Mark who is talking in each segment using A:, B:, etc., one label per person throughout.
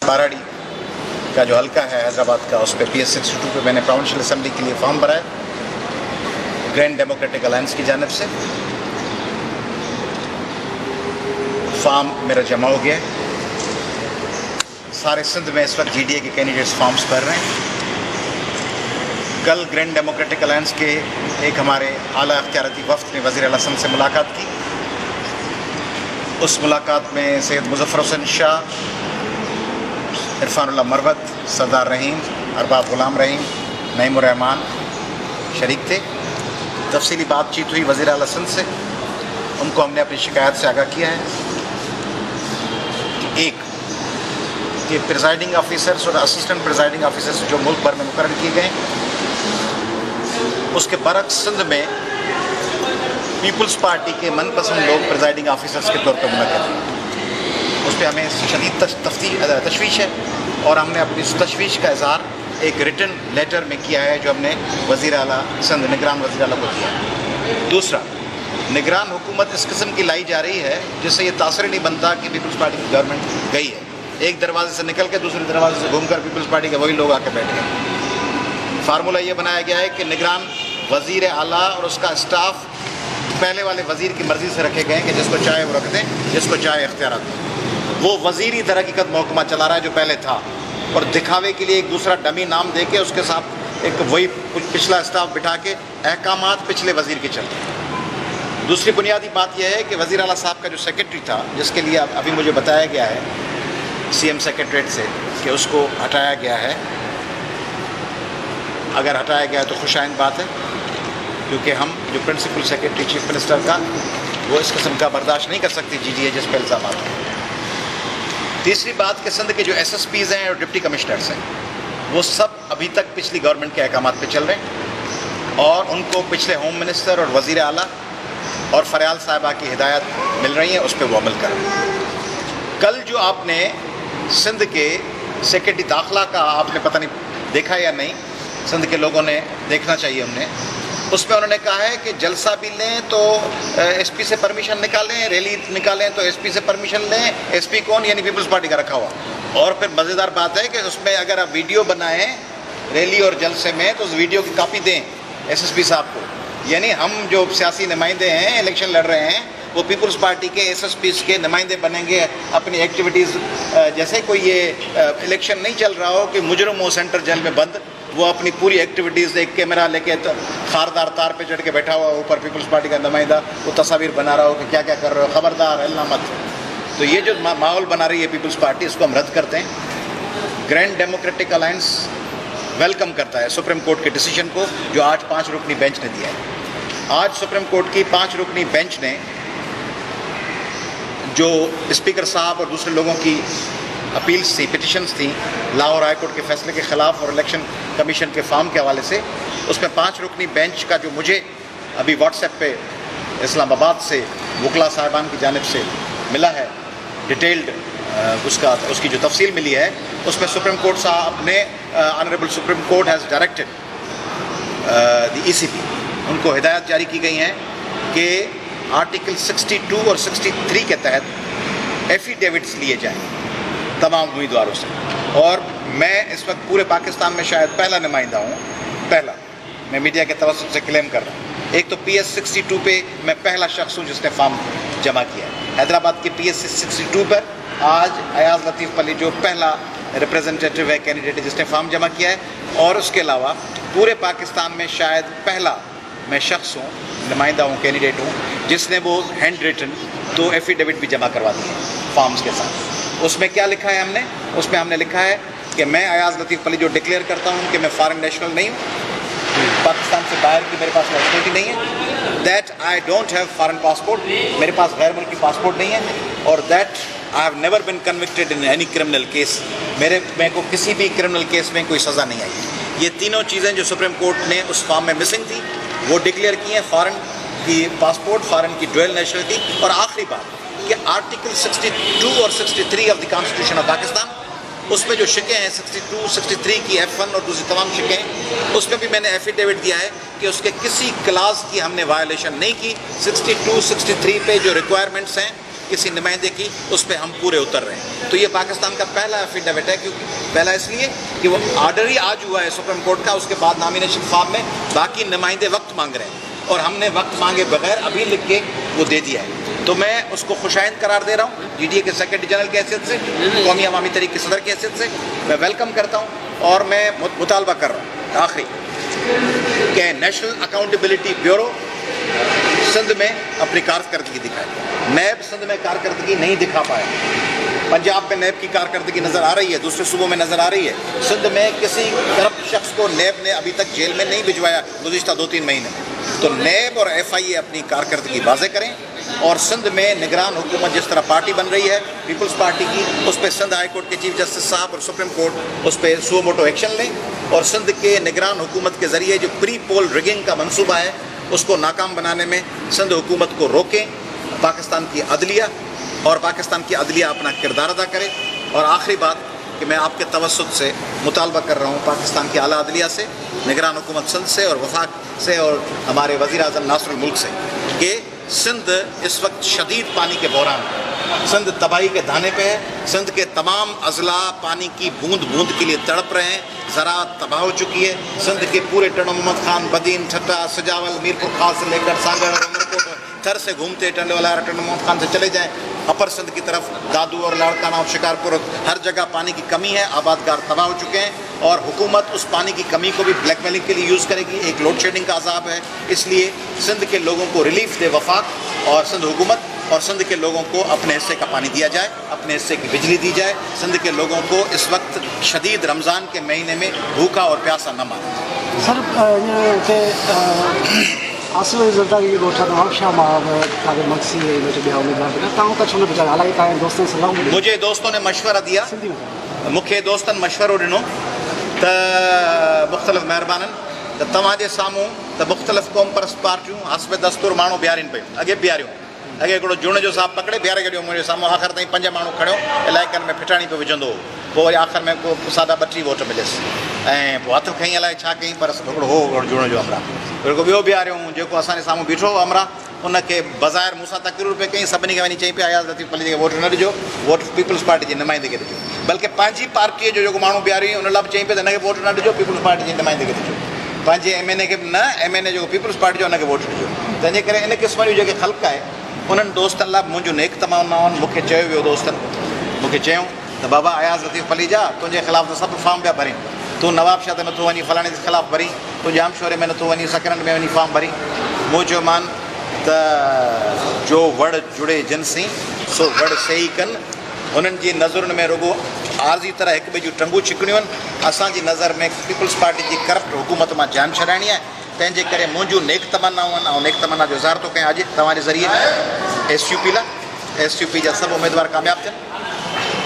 A: बाराड़ी का जो हल्का है हैदराबाद का, उस पर PS62 पे मैंने प्रोविंशियल असम्बली के लिए फॉर्म भरा है ग्रैंड डेमोक्रेटिक अलायंस की जानिब से। फॉर्म मेरा जमा हो गया है। सारे सिंध में इस वक्त GDA के कैंडिडेट्स फॉर्म्स भर रहे हैं। कल ग्रैंड डेमोक्रेटिक अलायंस के एक हमारे आला इख्तियारती वफ़द ने वज़ीर आला सिंध से मुलाकात की। उस मुलाकात में सैयद मुज़फ़्फ़र हुसैन शाह, इरफानुल्लाह मरवत, सरदार रहीम, अरबाब ग़ुलाम रहीम, नईमुर रहमान शरीक थे। तफसीली बातचीत हुई वज़ीर आला सिंध से। उनको हमने अपनी शिकायत से आगाह किया है कि एक कि प्रिजाइडिंग ऑफिसर्स और असिस्टेंट प्रिजाइडिंग ऑफिसर्स जो मुल्क भर में मुकर्रर किए गए, उसके बरक्स सिंध में पीपल्स पार्टी के मनपसंद लोग प्रिजाइडिंग ऑफिसर्स के तौर पर मुनक़िद हैं। उस पर हमें शदीद तशवीश है और हमने अपनी इस तशवीश का इज़हार एक रिटन लेटर में किया है जो हमने वज़ीर आला सिंध निगरान वज़ीर आला को किया है। दूसरा, निगरान हुकूमत इस किस्म की लाई जा रही है जिससे ये तासर नहीं बनता कि पीपल्स पार्टी की गवर्नमेंट गई है। एक दरवाजे से निकल के दूसरे दरवाजे से घूमकर पीपल्स पार्टी के वही लोग आके बैठ गए। फार्मूला ये बनाया गया है कि निगरान वज़ीर आला और उसका स्टाफ पहले वाले वज़ीर की मर्ज़ी से रखे गए कि जिसको चाहे वो रख दें, जिसको चाहे इख्तियारात दें। वो वज़ीर ही दर हकीकत महकमा चला रहा है जो पहले था, और दिखावे के लिए एक दूसरा डमी नाम दे के उसके साथ एक वही पिछला स्टाफ बिठा के अहकामात पिछले वज़ीर के चलते हैं। दूसरी बुनियादी बात यह है कि वज़ीर आला साहब का जो सेक्रेटरी था, जिसके लिए अभी मुझे बताया गया है CM सेक्रेटरीट से कि उसको हटाया गया है। अगर हटाया गया है तो खुशाइंद बात है, क्योंकि हम जो प्रिंसिपल सेक्रेटरी चीफ मिनिस्टर का, वो इस किस्म का बर्दाश्त नहीं कर सकती GDA जिस पर इल्ज़ाम आता है। तीसरी बात कि सिंध के जो SSPs हैं और डिप्टी कमिश्नर्स हैं, वो सब अभी तक पिछली गवर्नमेंट के अहकामात पे चल रहे हैं और उनको पिछले होम मिनिस्टर और वज़ीर आला और फरियाल साहिबा की हिदायत मिल रही है, उस पर वो अमल कर रहे हैं। कल जो आपने सिंध के सेक्रेटरी दाखिला का आपने पता नहीं देखा या नहीं, सिंध के लोगों ने देखना चाहिए उन्हें, उसमें उन्होंने कहा है कि जलसा भी लें तो SP से परमिशन निकालें, रैली निकालें तो SP से परमिशन लें। SP कौन? यानी पीपल्स पार्टी का रखा हुआ। और फिर मज़ेदार बात है कि उसमें अगर आप वीडियो बनाएं रैली और जलसे में तो उस वीडियो की कापी दें SSP साहब को। यानी हम जो सियासी नुमाइंदे हैं, इलेक्शन लड़ रहे हैं, वो पीपल्स पार्टी के SSPs के नुमाइंदे बनेंगे अपनी एक्टिविटीज़। जैसे कोई ये इलेक्शन नहीं चल रहा हो कि मुजरम हो सेंट्रल जेल में बंद, वो अपनी पूरी एक्टिविटीज़ एक कैमरा लेके खारदार तार पे चढ़ के बैठा हुआ ऊपर पीपल्स पार्टी का नुमाइंदा वो तस्वीर बना रहा हो कि क्या क्या कर रहे हो, खबरदार हिलना मत। तो ये जो माहौल बना रही है पीपल्स पार्टी, इसको हम रद्द करते हैं। ग्रैंड डेमोक्रेटिक अलायंस वेलकम करता है सुप्रीम कोर्ट के डिसीजन को जो आज 5 रुकनी बेंच ने दिया है। आज सुप्रीम कोर्ट की 5 रुकनी बेंच ने जो स्पीकर साहब और दूसरे लोगों की अपील्स थी, पिटिशन्स थी लाहौर हाई कोर्ट के फैसले के ख़िलाफ़ और इलेक्शन कमीशन के फॉर्म के हवाले से, उसमें 5 रुकनी बेंच का जो मुझे अभी व्हाट्सएप पे इस्लामाबाद से वकला साहिबान की जानिब से मिला है डिटेल्ड उसकी जो तफसील मिली है, उसमें सुप्रीम कोर्ट साहब ने honourable supreme court has directed the ECP, उनको हिदायत जारी की गई हैं कि आर्टिकल 62 और 63 के तहत एफिडेविट्स लिए जाएँ तमाम उम्मीदवारों से। और मैं इस वक्त पूरे पाकिस्तान में शायद पहला नुमाइंदा हूँ, पहला, मैं मीडिया के तवज्जुह से क्लेम कर रहा हूँ। एक तो PS62 पे मैं पहला शख्स हूँ जिसने फॉर्म जमा किया है। हैदराबाद के PS62 पर आज अयाज लतीफ़ अली जो पहला रिप्रेजेंटेटिव है, कैंडिडेट है, जिसने फॉर्म जमा किया है। और उसके अलावा पूरे पाकिस्तान में शायद पहला मैं शख्स हूँ, नुमाइंदा हूँ, कैंडिडेट हूँ, जिसने वो हैंड रिटन 2 एफिडेविट भी जमा करवा दिए फॉर्म्स के साथ। उसमें क्या लिखा है हमने? उसमें हमने लिखा है कि मैं अयाज लतीफ़ अली जो डिक्लेयर करता हूँ कि मैं फॉरेन नेशनल नहीं हूँ, पाकिस्तान से बाहर की मेरे पास नेशनलिटी नहीं है, that I don't have foreign passport, मेरे पास गैर मुल्की पासपोर्ट नहीं है, और that I have never been convicted in any criminal case, मेरे को किसी भी क्रिमिनल केस में कोई सज़ा नहीं आई। ये तीनों चीज़ें जो सुप्रीम कोर्ट ने उस फॉर्म में मिसिंग थी वो डिक्लेयर की हैं, फॉरेन की पासपोर्ट, फॉरेन की ड्यूअल नेशनलिटी। और आखिरी बात कि आर्टिकल 62 और 63 of the constitution of Pakistan, उसमें जो शिकें हैं 62, 63 की F1 और दूसरी तमाम शिकें, उसमें भी मैंने एफिडेविट दिया है कि उसके किसी क्लास की हमने वायलेशन नहीं की। 62, 63 पे जो रिक्वायरमेंट्स हैं کسی نمائندے کی، اس پہ ہم پورے اتر رہے ہیں. تو یہ پاکستان کا پہلا ایفیڈیوٹ ہے، کیونکہ پہلا اس لیے کہ وہ آرڈر ہی آج ہوا ہے سپریم کورٹ کا، اس کے بعد نامینیشن فارم میں باقی نمائندے وقت مانگ رہے ہیں اور ہم نے وقت مانگے بغیر ابھی لکھ کے وہ دے دیا ہے. تو میں اس کو خوش آئند قرار دے رہا ہوں جی ڈی اے کے سیکرٹری جنرل کی حیثیت سے، قومی عوامی تحریک کے صدر کی حیثیت سے میں ویلکم کرتا ہوں اور میں مطالبہ کر رہا ہوں آخری کہ نیشنل اکاؤنٹیبلٹی بیورو سندھ میں اپنی کارکردگی دکھائے. نیب سندھ میں کارکردگی نہیں دکھا پایا. پنجاب میں نیب کی کارکردگی نظر آ رہی ہے، دوسرے صوبوں میں نظر آ رہی ہے. سندھ میں کسی کرپٹ شخص کو نیب نے ابھی تک جیل میں نہیں بھجوایا گزشتہ 2-3 مہینے میں. تو نیب اور ایف آئی اے اپنی کارکردگی واضح کریں اور سندھ میں نگران حکومت جس طرح پارٹی بن رہی ہے پیپلز پارٹی کی، اس پہ سندھ ہائی کورٹ کے چیف جسٹس صاحب اور سپریم کورٹ اس پہ سو موٹو ایکشن لیں اور سندھ کے نگران حکومت کے ذریعے جو پری پول ریگنگ کا منصوبہ ہے اس کو ناکام بنانے میں سندھ حکومت کو روکیں. پاکستان کی عدلیہ اپنا کردار ادا کرے. اور آخری بات کہ میں آپ کے توسط سے مطالبہ کر رہا ہوں پاکستان کی اعلیٰ عدلیہ سے، نگران حکومت سندھ سے اور وفاق سے اور ہمارے وزیر اعظم ناصر الملک سے کہ سندھ اس وقت شدید پانی کے بحران ہے. سندھ تباہی کے دھانے پہ ہے. سندھ کے تمام اضلاع پانی کی بوند بوند کے لیے تڑپ رہے ہیں. زراعت تباہ ہو چکی ہے. سندھ کے پورے ٹنڈو محمد خان، بدین، ٹھٹا، سجاول، میرپور خاص سے لے کر سانگڑ اور عمرکوٹ تھر سے گھومتے ٹنڈو والا ٹنڈو محمد خان سے چلے جائیں اپر سندھ کی طرف، دادو اور لاڑکانہ اور شکارپور، ہر جگہ پانی کی کمی ہے. آبادگار تباہ ہو چکے ہیں اور حکومت اس پانی کی کمی کو بھی بلیک میلنگ کے لیے یوز کرے گی. ایک لوڈ شیڈنگ کا عذاب ہے. اس لیے سندھ کے لوگوں کو ریلیف دے وفاق اور سندھ حکومت، اور سندھ کے لوگوں کو اپنے حصے کا پانی دیا جائے، اپنے حصے کی بجلی دی جائے. سندھ کے لوگوں کو اس وقت شدید رمضان کے مہینے میں بھوکا اور پیاسا نہ مارے.
B: سر آصف زرداری ॻोठ तमामु शाम काग़ मक्सी ॿिया उम्मीदवार तव्हां त छो न वीचारा हालांकि तव्हांजे दोस्तनि सलाह मिली
A: मुझे दोस्तों ने मशवरा दिया
B: सिंधी में
A: मूंखे दोस्तनि मशवरो ॾिनो त मुख़्तलिफ़ महिरबाननि त तव्हांजे साम्हूं त मुख़्तलिफ़ क़ौम परस्त पार्टियूं हस्ब दस्तूर माण्हू बीहारीनि पियूं. अॻे बीहारियूं, अॻे हिकिड़ो जुण जो साहब पकिड़े बीहारे छॾियो मुंहिंजे साम्हूं. आख़िर ताईं 5 माण्हू खणियो, इलाइक़नि में फिटाणी पियो विझंदो हो. पोइ वरी आख़िर में को सादा 32 वोट मिलियसि ऐं पोइ हथु खईं अलाए छा कयईं, पर हिकिड़ो हो जुण जो अमरा. हिकिड़ो ॿियो बीहारियूं जेको असांजे साम्हूं बीठो हो अमरा, उनखे बज़ाहिर मूंसां तकरीर पे कई. सभिनी खे वञी चई पिया अयाज़ लतीफ़ अली खे वोट न ॾिजो, वोट पीपल्स पार्टी जी नुमाइंदे खे ॾिजो. बल्कि पंहिंजी पार्टीअ जो जेको माण्हू बीहारियो उन लाइ बि चई पिया त हिनखे वोट न ॾिजो, पीपल्स पार्टी जे नुमाइंदे खे ॾिजो. पंहिंजे MNA खे न, MNA जेको पीपल्स पार्टी जो हुनखे वोट ॾिजो. तंहिंजे करे इन क़िस्म जूं जेके ख़ल्क़ आहे उन्हनि दोस्तनि लाइ मुंहिंजो नेक तमन्नाउनि मूंखे चयो वियो. दोस्तनि मूंखे चयूं त बाबा अयाज़ लतीफ़ अली जा तुंहिंजे ख़िलाफ़ु त सभु फॉर्म पिया भरी, तूं नवाब शाह ते नथो वञी, फलाणे जे ख़िलाफ़ु भरी, तूं जामशोरे में नथो वञी, सकरन में वञी फॉर्म भरी. मूं चयो मान त जो वड़ जुड़े जिनसी सो वड़ सही कनि. उन्हनि जी नज़रुनि में रुगो आरज़ी तरह हिक ॿिए जूं टंगूं छिकणियूं आहिनि. असांजी नज़र में पीपल्स पार्टी जी करप्ट हुकूमत मां जान छॾाइणी आहे. तंहिंजे करे मुंहिंजूं नेक तमन्नाऊं आहिनि ऐं नेक तमन्ना जो इज़हार थो कयां अॼु तव्हांजे ज़रिए SUP लाइ. SUP जा सभु उमेदवार कामयाबु थियनि.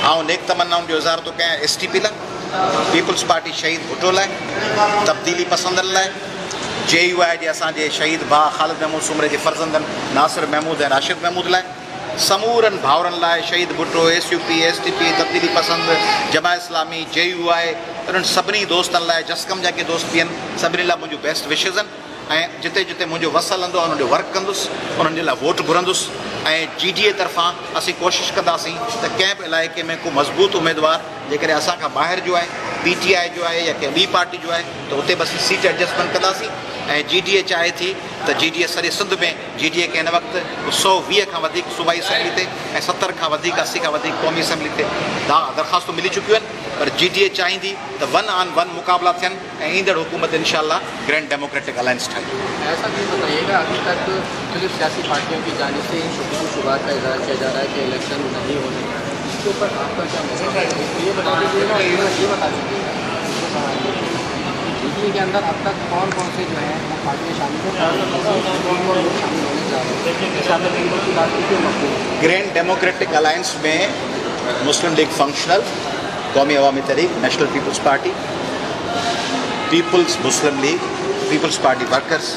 A: ऐं नेक तमन्नाउनि जो इज़हार थो कयां STP लाइ, पीपल्स पार्टी शहीद भुट्टो लाइ, तब्दीली पसंदनि लाइ, JUI जे असांजे शहीद भाउ ख़ालिद महमूद सुमरे जे फर्ज़ंदनि नासिर महमूद ऐं राशिद महमूद लाइ, समूरनि भाउरनि लाइ शहीद भुट्टो, SUP, STP, तब्दीली पसंद, जमा इस्लामी, JUI, उन्हनि सभिनी दोस्तनि लाइ, जसकम जा के दोस्त बि आहिनि, सभिनी लाइ मुंहिंजूं बेस्ट विशिज़ आहिनि. ऐं जिते जिते मुंहिंजो वसल हलंदो आहे उन्हनि जो वर्क कंदुसि, उन्हनि जे लाइ वोट घुरंदुसि. ऐं GDA तरफ़ां असीं कोशिशि कंदासीं त कंहिं बि इलाइक़े में को मज़बूत उमेदवार जेकॾहिं असांखां ॿाहिरि जो आहे, PTI जो आहे या कंहिं ॿी पार्टी जो आहे त उते बि असीं सीट एडजस्टमेंट कंदासीं. ऐं GDA चाहे थी त GDA सॼे सिंध में GDA खे हिन वक़्तु 120 खां वधीक सूबाई असेंबली ते ऐं 70 खां वधीक 80 खां वधीक क़ौमी असेंबली ते दरख़्वास्तूं मिली चुकियूं आहिनि. पर GDA चाहींदी त 1-on-1 मुक़ाबला थियनि ऐं ईंदड़ हुकूमत इंशाअल्लाह ग्रैंड डेमोक्रेटिक अलायंस ठाहे.
C: ऐसा भी बताइएगा अभी तक मुख्तलिफ सियासी पार्टियों की जानिब से इन शुबहात का इज़हार किया जा रहा है कि इलेक्शन नहीं होने, इसके ऊपर आपका क्या मसला है? ये बता दीजिएगा. ये बता दीजिएगा GDA के अंदर अब तक कौन कौन से जो है पार्टियाँ शामिल हैं, कौन कौन लोग शामिल होने जा रहे हैं, इस आप की बात की क्यों मकबूल है?
A: ग्रैंड डेमोक्रेटिक अलायंस में मुस्लिम लीग फंक्शनल, कौमी अवामी तहरीक, नेशनल पीपल्स पार्टी, पीपल्स मुस्लिम लीग, पीपल्स पार्टी वर्कर्स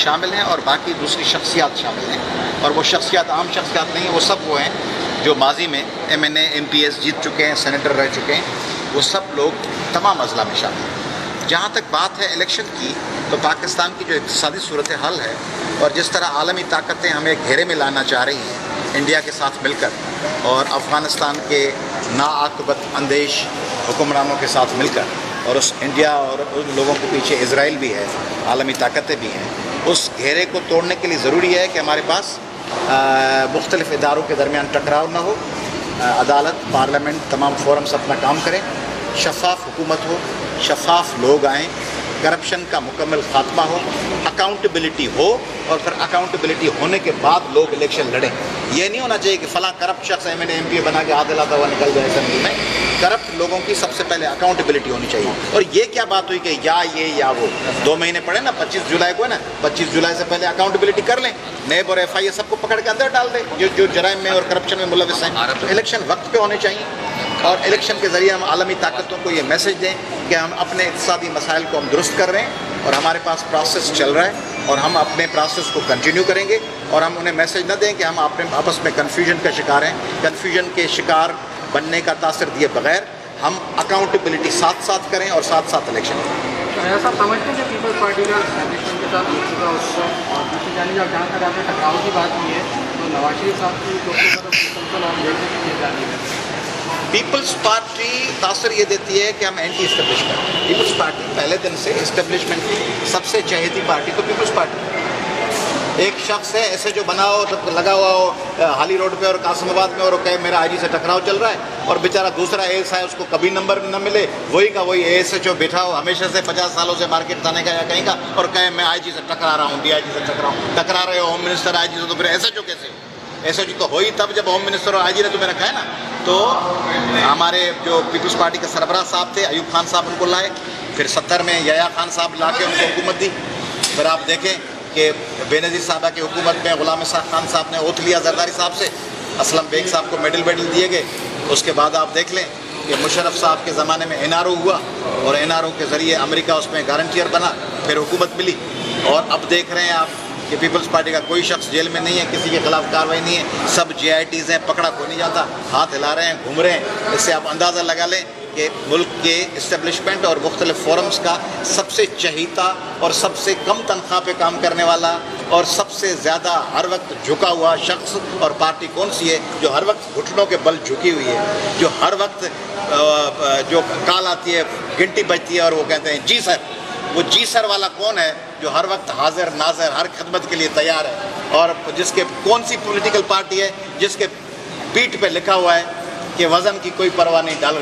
A: शामिल हैं और बाकी दूसरी शख्सियात शामिल हैं. और वो शख्सियात आम शख्सियात नहीं हैं, वो सब वो हैं जो माजी में MNA MPS जीत चुके हैं, सेनेटर रह चुके हैं. वो सब लोग तमाम अजला में शामिल हैं. जहाँ तक बात है इलेक्शन की, तो पाकिस्तान की जो इक़्तिसादी सूरत हाल है और जिस तरह आलमी ताकतें हमें घेरे में लाना चाह रही हैं, انڈیا کے ساتھ مل کر اور افغانستان کے ناعاقبت اندیش حکمرانوں کے ساتھ مل کر اور اس انڈیا اور ان لوگوں کے پیچھے اسرائیل بھی ہے، عالمی طاقتیں بھی ہیں، اس گھیرے کو توڑنے کے لیے ضروری ہے کہ ہمارے پاس مختلف اداروں کے درمیان ٹکراؤ نہ ہو، عدالت، پارلیمنٹ، تمام فورمز اپنا کام کریں، شفاف حکومت ہو، شفاف لوگ آئیں، کرپشن کا مکمل خاتمہ ہو، اکاؤنٹیبلٹی ہو، اور پھر اکاؤنٹیبلٹی ہونے کے بعد لوگ الیکشن لڑیں۔ یہ نہیں ہونا چاہیے کہ فلاں کرپٹ شخص ایم پی بنا کے ہاتھ ہلاتا ہوا نکل جائے اسمبلی میں۔ کرپٹ لوگوں کی سب سے پہلے اکاؤنٹیبلٹی ہونی چاہیے۔ اور یہ کیا بات ہوئی کہ یا یہ یا وہ، 2 مہینے پڑے نا، 25 جولائی کو ہے نا، 25 جولائی سے پہلے اکاؤنٹیبلٹی کر لیں، نیب اور ایف آئی اے سب کو پکڑ کے اندر ڈال دیں جو جرائم میں اور کرپشن میں ملوث ہیں۔ تو الیکشن وقت پہ ہونے چاہیے، اور الیکشن کے ذریعے ہم عالمی طاقتوں کو یہ میسج دیں کہ ہم اپنے اقتصادی مسائل کو ہم درست کر رہے ہیں، اور ہمارے پاس پروسیس چل رہا ہے، اور ہم اپنے پروسیس کو کنٹینیو کریں گے، اور ہم انہیں میسج نہ دیں کہ ہم اپنے آپس میں کنفیوژن کا شکار ہیں۔ کنفیوژن کے شکار بننے کا تاثر دیے بغیر ہم اکاؤنٹیبلٹی ساتھ ساتھ کریں اور ساتھ ساتھ الیکشن کریں۔
C: ایسا سمجھتے ہیں کہ پیپلز پارٹی کا اسٹیبلشمنٹ کے ساتھ ہو چکا اس کو، اور دوسری جانب جہاں تک آپ نے ٹکراؤ کی بات کی ہے تو نواز شریف صاحب کی مسلسل اور دیکھنے کی جانب ہے۔
A: پیپلز پارٹی تاثر یہ دیتی ہے کہ ہم اینٹی اسٹیبلشمنٹ، پیپلز پارٹی پہلے دن سے اسٹیبلشمنٹ کی سب سے چہیتی پارٹی تو پیپلز پارٹی۔ ایک شخص ہے ایسے جو بنا ہو لگا ہوا ہو حالی روڈ پہ اور قاسم آباد میں، اور وہ کہے میرا آئی جی سے ٹکراؤ چل رہا ہے، اور بیچارہ دوسرا اے ایس آئی اس کو کبھی نمبر نہ ملے، وہی کا وہی اے ایس ایچ او بیٹھا ہو ہمیشہ سے 50 سالوں سے مارکیٹ تھانے کا یا کہیں کا، اور کہے میں آئی جی سے ٹکرا رہا ہوں، ڈی آئی جی سے ٹکرا رہے ہو، ہوم منسٹر آئی جی سے، تو پھر ایس ایچ او کیسے ہو؟ ایس ایچ او تو ہوئی تب جب ہوم منسٹر اور آئی جی نے تمہیں رکھا ہے نا۔ تو ہمارے جو پیپلز پارٹی کے سربراہ صاحب تھے ایوب خان صاحب ان کو لائے، پھر 70 میں یحییٰ خان صاحب لا کے ان کو حکومت دی، پھر آپ دیکھیں کہ بے نظیر صاحبہ کی حکومت میں غلام اسحاق خان صاحب نے اوتھ لیا زرداری صاحب سے، اسلم بیگ صاحب کو میڈل دیے گئے۔ اس کے بعد آپ دیکھ لیں کہ مشرف صاحب کے زمانے میں این آر او ہوا، اور این آر او کے ذریعے امریکہ اس میں گارنٹیئر بنا، پھر حکومت ملی، اور اب دیکھ رہے ہیں آپ کہ پیپلز پارٹی کا کوئی شخص جیل میں نہیں ہے، کسی کے خلاف کارروائی نہیں ہے، سب جے آئی ٹیز ہیں، پکڑا کوئی نہیں جاتا، ہاتھ ہلا رہے ہیں، گھوم رہے ہیں۔ اس سے آپ اندازہ لگا لیں کہ ملک کے اسٹیبلشمنٹ اور مختلف فورمز کا سب سے چہیتا اور سب سے کم تنخواہ پہ کام کرنے والا اور سب سے زیادہ ہر وقت جھکا ہوا شخص اور پارٹی کون سی ہے جو ہر وقت گھٹنوں کے بل جھکی ہوئی ہے، جو ہر وقت جو کال آتی ہے گھنٹی بجتی ہے اور وہ کہتے ہیں جی سر، وہ جی سر والا کون ہے جو ہر وقت حاضر ناظر ہر خدمت کے لیے تیار ہے، اور جس کے کون سی پولیٹیکل پارٹی ہے جس کے پیٹھ پہ لکھا ہوا ہے کہ وزن کی کوئی پرواہ نہیں، ڈالر